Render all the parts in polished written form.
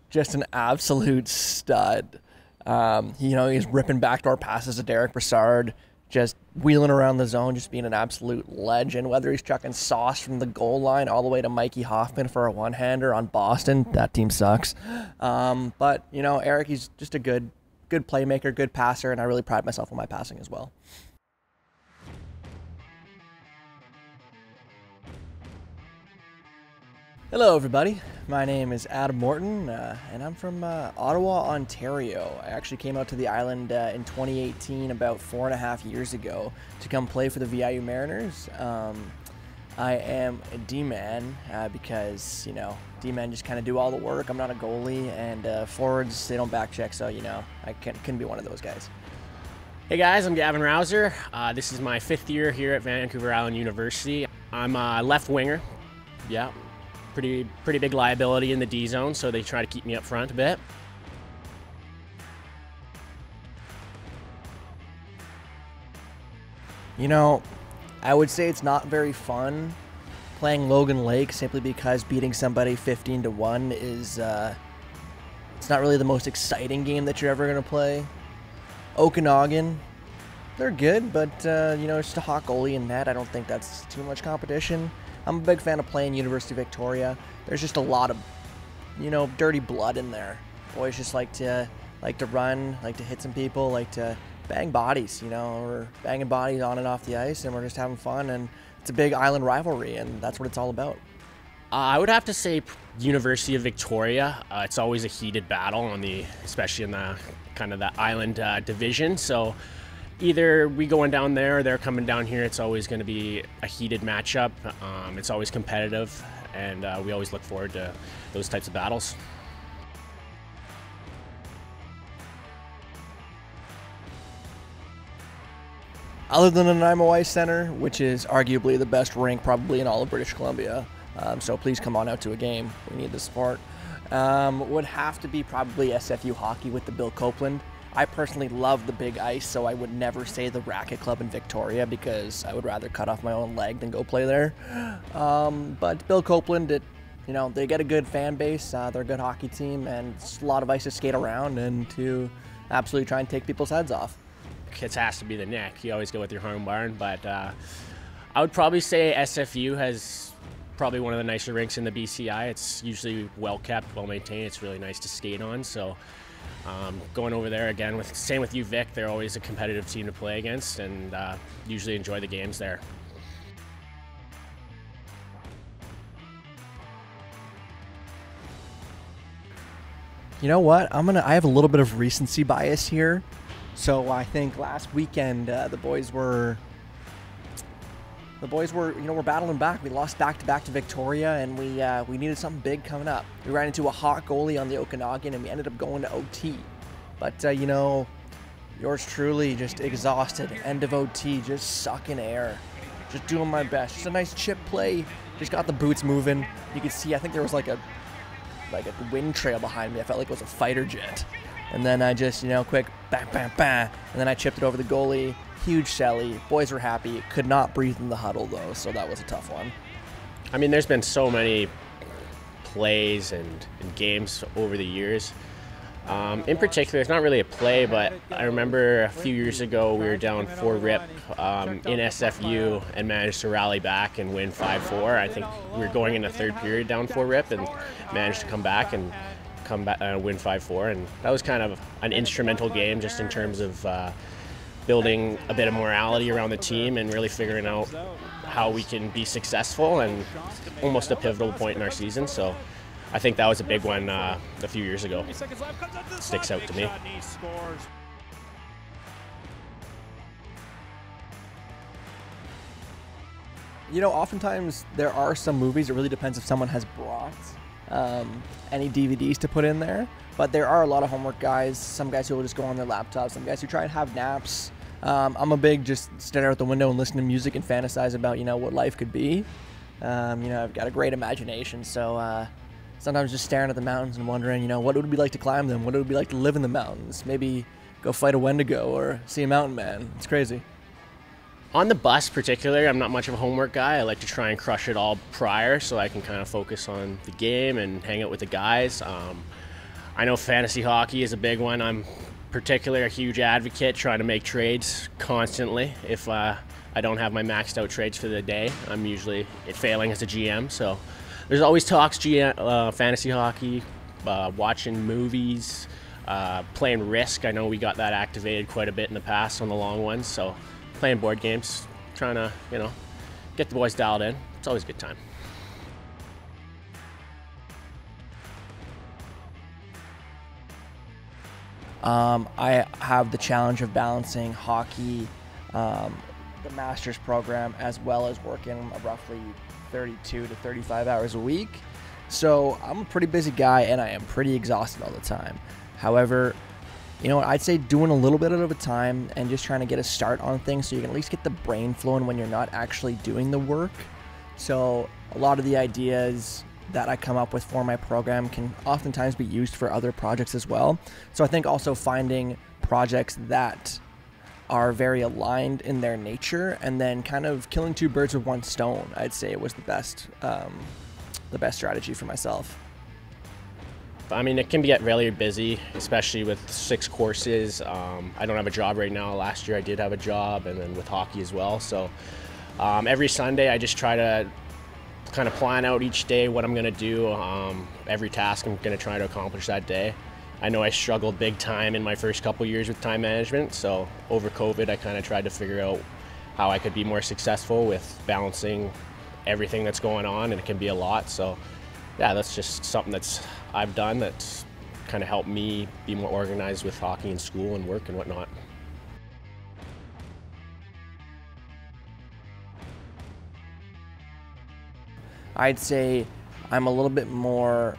just an absolute stud. He's ripping backdoor passes to Derek Brassard, just wheeling around the zone, just being an absolute legend. Whether he's chucking sauce from the goal line all the way to Mikey Hoffman for a one-hander on Boston, that team sucks. But Eric, he's just a good playmaker, good passer, and I really pride myself on my passing as well. Hello everybody, my name is Adam Morton, and I'm from Ottawa, Ontario. I actually came out to the island in 2018, about 4.5 years ago, to come play for the VIU Mariners. I am a D-man because, D-men just kind of do all the work. I'm not a goalie, and forwards, they don't back check, so, I couldn't be one of those guys. Hey guys, I'm Gavin Rauser. This is my 5th year here at Vancouver Island University. I'm a left winger. Yeah. Pretty big liability in the D zone, so they try to keep me up front a bit. I would say it's not very fun playing Logan Lake simply because beating somebody 15-1 is it's not really the most exciting game that you're ever going to play. Okanagan, they're good, but it's just a hot goalie in net. I don't think that's too much competition. I'm a big fan of playing University of Victoria. There's just a lot of, dirty blood in there. Boys just like to run, like to hit some people, like to bang bodies. We're banging bodies on and off the ice, and we're just having fun. And it's a big island rivalry, and that's what it's all about. I would have to say University of Victoria. It's always a heated battle especially in the kind of the island division. So either we going down there or they're coming down here. It's always going to be a heated matchup. It's always competitive, and we always look forward to those types of battles. Other than the Nanaimo Ice Centre, which is arguably the best rink probably in all of British Columbia, so please come on out to a game. We need the support. Would have to be probably SFU hockey with the Bill Copeland. I personally love the big ice, so I would never say the Racket Club in Victoria because I would rather cut off my own leg than go play there. But Bill Copeland, they get a good fan base. They're a good hockey team, and it's a lot of ice to skate around and to absolutely try and take people's heads off. It has to be the neck. You always go with your home barn, but I would probably say SFU has probably one of the nicer rinks in the BCI. It's usually well kept, well maintained. It's really nice to skate on. So going over there again, same with UVic, they're always a competitive team to play against, and usually enjoy the games there. You know what? I have a little bit of recency bias here. So I think last weekend the boys were we're battling back. We lost back-to-back to Victoria, and we needed something big coming up. We ran into a hot goalie on the Okanagan, and we ended up going to OT. But yours truly just exhausted. End of OT, just sucking air, just doing my best. Just a nice chip play. Just got the boots moving. You could see. I think there was like a wind trail behind me. I felt like it was a fighter jet. And then I just, quick bang, bang, bang. And then I chipped it over the goalie. Huge celly. Boys were happy. Could not breathe in the huddle, though, so that was a tough one. I mean, there's been so many plays and games over the years. In particular, it's not really a play, but I remember a few years ago we were down 4-rip in SFU and managed to rally back and win 5-4. I think we were going in the third period down 4-rip and managed to come back and win 5-4, and that was kind of an instrumental game just in terms of building a bit of morality around the team and really figuring out how we can be successful, and almost a pivotal point in our season. So I think that was a big one a few years ago. It sticks out to me. Oftentimes there are some movies, it really depends if someone has brought any DVDs to put in there, but there are a lot of homework guys, some guys who will just go on their laptops, some guys who try and have naps. I'm a big just stare out the window and listen to music and fantasize about what life could be. I've got a great imagination, so sometimes just staring at the mountains and wondering what it would be like to climb them, what it would be like to live in the mountains, maybe go fight a Wendigo or see a mountain man. It's crazy. On the bus particularly, I'm not much of a homework guy. I like to try and crush it all prior so I can kind of focus on the game and hang out with the guys. I know fantasy hockey is a big one. I'm particularly a huge advocate trying to make trades constantly. If I don't have my maxed out trades for the day, I'm usually failing as a GM. So there's always talks fantasy hockey, watching movies, playing Risk. I know we got that activated quite a bit in the past on the long ones. So playing board games, trying to, get the boys dialed in. It's always a good time. I have the challenge of balancing hockey, the master's program, as well as working roughly 32 to 35 hours a week. So I'm a pretty busy guy and I am pretty exhausted all the time. However, I'd say doing a little bit at a time and just trying to get a start on things so you can at least get the brain flowing when you're not actually doing the work. So a lot of the ideas that I come up with for my program can oftentimes be used for other projects as well. So I think also finding projects that are very aligned in their nature and then kind of killing two birds with one stone, I'd say was the best strategy for myself. I mean, it can get really busy, especially with 6 courses. I don't have a job right now. Last year I did have a job, and then with hockey as well. So every Sunday I just try to kind of plan out each day what I'm going to do, every task I'm going to try to accomplish that day. I know I struggled big time in my first couple years with time management, so over COVID I kind of tried to figure out how I could be more successful with balancing everything that's going on, and it can be a lot. So yeah, that's just something I've done that's kind of helped me be more organized with hockey and school and work and whatnot. I'd say I'm a little bit more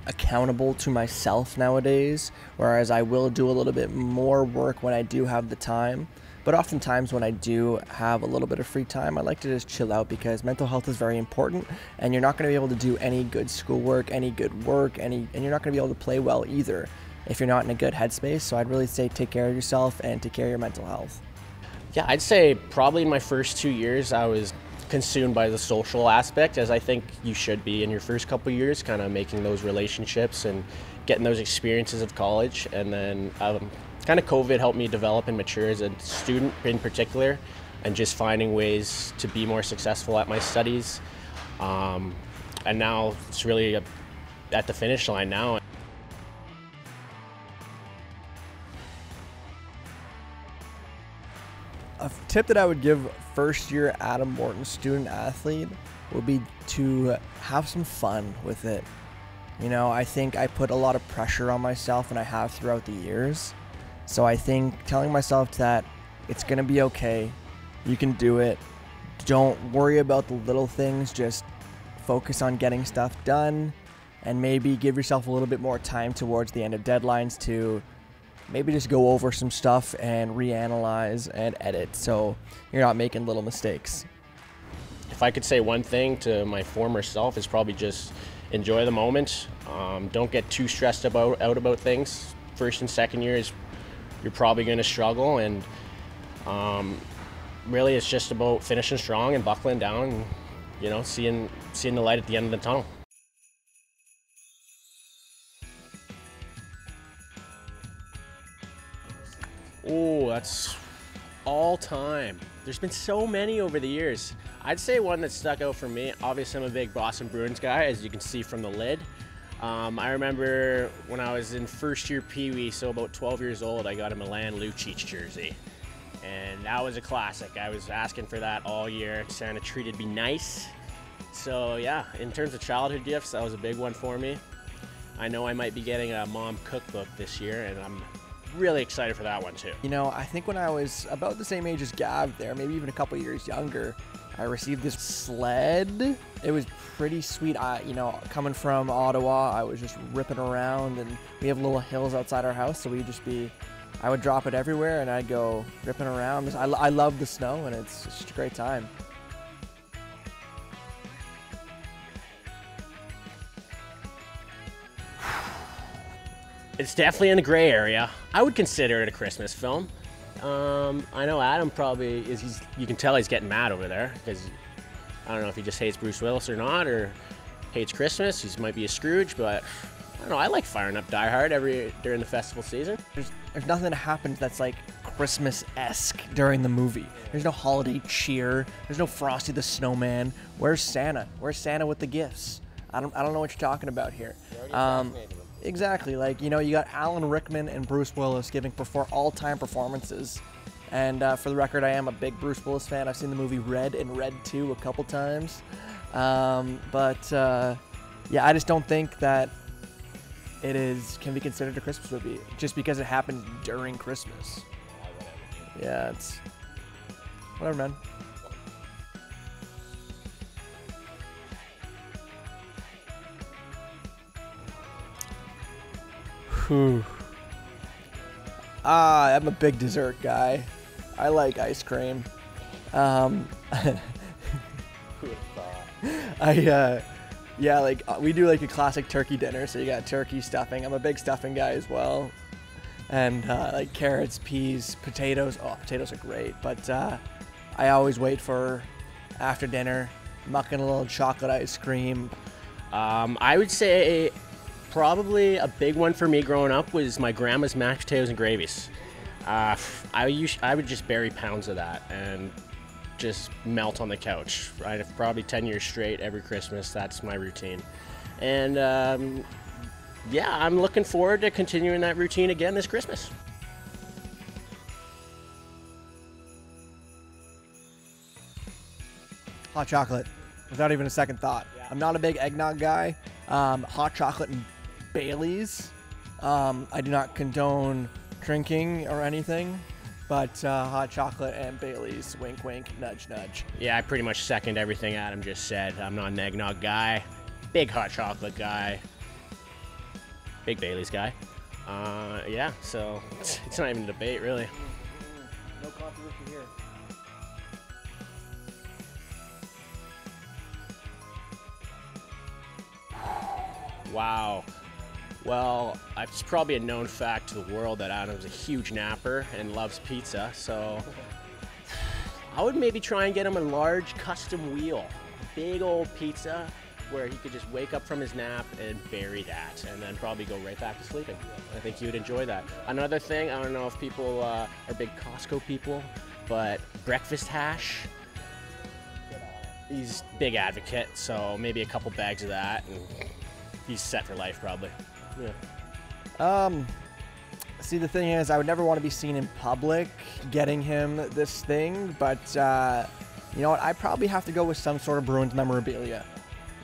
accountable to myself nowadays, whereas I will do a little bit more work when I do have the time. But oftentimes when I do have a little bit of free time, I like to just chill out because mental health is very important, and you're not going to be able to do any good schoolwork, any good work, and you're not going to be able to play well either if you're not in a good headspace. So I'd really say take care of yourself and take care of your mental health. Yeah, I'd say probably in my first 2 years I was consumed by the social aspect, as I think you should be in your first couple years, kind of making those relationships and getting those experiences of college. And then kind of COVID helped me develop and mature as a student in particular, and just finding ways to be more successful at my studies. And now it's really at the finish line now. A tip that I would give first-year Adam Morton student athlete would be to have some fun with it. I think I put a lot of pressure on myself, and I have throughout the years. So I think telling myself that it's going to be okay, you can do it, don't worry about the little things, just focus on getting stuff done, and maybe give yourself a little bit more time towards the end of deadlines to maybe just go over some stuff and reanalyze and edit so you're not making little mistakes. If I could say one thing to my former self, is probably just enjoy the moment. Don't get too stressed out about things. First and second years, you're probably going to struggle, and really it's just about finishing strong and buckling down and seeing the light at the end of the tunnel. Oh, that's all time. There's been so many over the years. I'd say one that stuck out for me, obviously I'm a big Boston Bruins guy, as you can see from the lid. I remember when I was in first year Pee Wee, so about 12 years old, I got a Milan Lucic jersey. And that was a classic. I was asking for that all year. Santa treated me nice. So yeah, in terms of childhood gifts, that was a big one for me. I know I might be getting a mom cookbook this year, and I'm really excited for that one too. I think when I was about the same age as Gav there, maybe even a couple years younger, I received this sled. It was pretty sweet. Coming from Ottawa, I was just ripping around, and we have little hills outside our house, so I would drop it everywhere and I'd go ripping around. I love the snow, and it's just a great time. It's definitely in the gray area. I would consider it a Christmas film. I know Adam probably is. You can tell he's getting mad over there because I don't know if he just hates Bruce Willis or not, or hates Christmas. He might be a Scrooge, but I don't know. I like firing up Die Hard during the festival season. There's nothing that happens that's like Christmas-esque during the movie. There's no holiday cheer. There's no Frosty the Snowman. Where's Santa? Where's Santa with the gifts? I don't know what you're talking about here. Exactly. Like, you know, you got Alan Rickman and Bruce Willis giving all-time performances. And for the record, I am a big Bruce Willis fan. I've seen the movie Red and Red 2 a couple times. Yeah, I just don't think that can be considered a Christmas movie just because it happens during Christmas. Yeah, it's whatever, man. Whew. I'm a big dessert guy. I like ice cream. Yeah, like we do like a classic turkey dinner, so you got turkey stuffing. I'm a big stuffing guy as well. And like carrots, peas, potatoes. Oh, potatoes are great, but I always wait for after dinner, mucking a little chocolate ice cream. I would say probably a big one for me growing up was my grandma's mashed potatoes and gravies. I would just bury pounds of that and just melt on the couch. Right, probably 10 years straight every Christmas. That's my routine, and yeah, I'm looking forward to continuing that routine again this Christmas. Hot chocolate, without even a second thought. Yeah. I'm not a big eggnog guy. Hot chocolate and Baileys. I do not condone drinking or anything, but hot chocolate and Baileys, wink, wink, nudge, nudge. Yeah, I pretty much second everything Adam just said. I'm not an eggnog guy, big hot chocolate guy, big Baileys guy. Yeah, so it's not even a debate, really. No controversy here. Wow. Well, it's probably a known fact to the world that Adam's a huge napper and loves pizza, so I would maybe try and get him a large custom wheel, big old pizza, where he could just wake up from his nap and bury that, and then probably go right back to sleeping. I think he would enjoy that. Another thing, I don't know if people are big Costco people, but breakfast hash, he's a big advocate, so maybe a couple bags of that, and he's set for life probably. Yeah. See, the thing is, I would never want to be seen in public getting him this thing, but you know what? I probably have to go with some sort of Bruins memorabilia.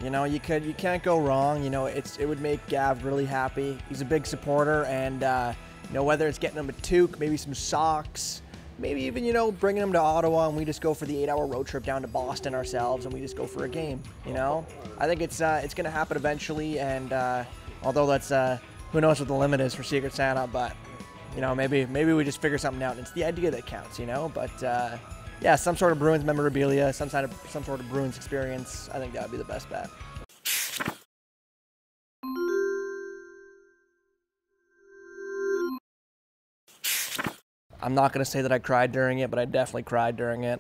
You know, you can't go wrong. You know, it would make Gav really happy. He's a big supporter, and you know, whether it's getting him a toque, maybe some socks, maybe even, you know, bringing him to Ottawa and we just go for the 8-hour road trip down to Boston ourselves and we just go for a game. You know, I think it's gonna happen eventually, and although that's who knows what the limit is for Secret Santa, but you know, maybe we just figure something out. And it's the idea that counts, you know. But yeah, some sort of Bruins memorabilia, some sort of Bruins experience. I think that would be the best bet. I'm not gonna say that I cried during it, but I definitely cried during it.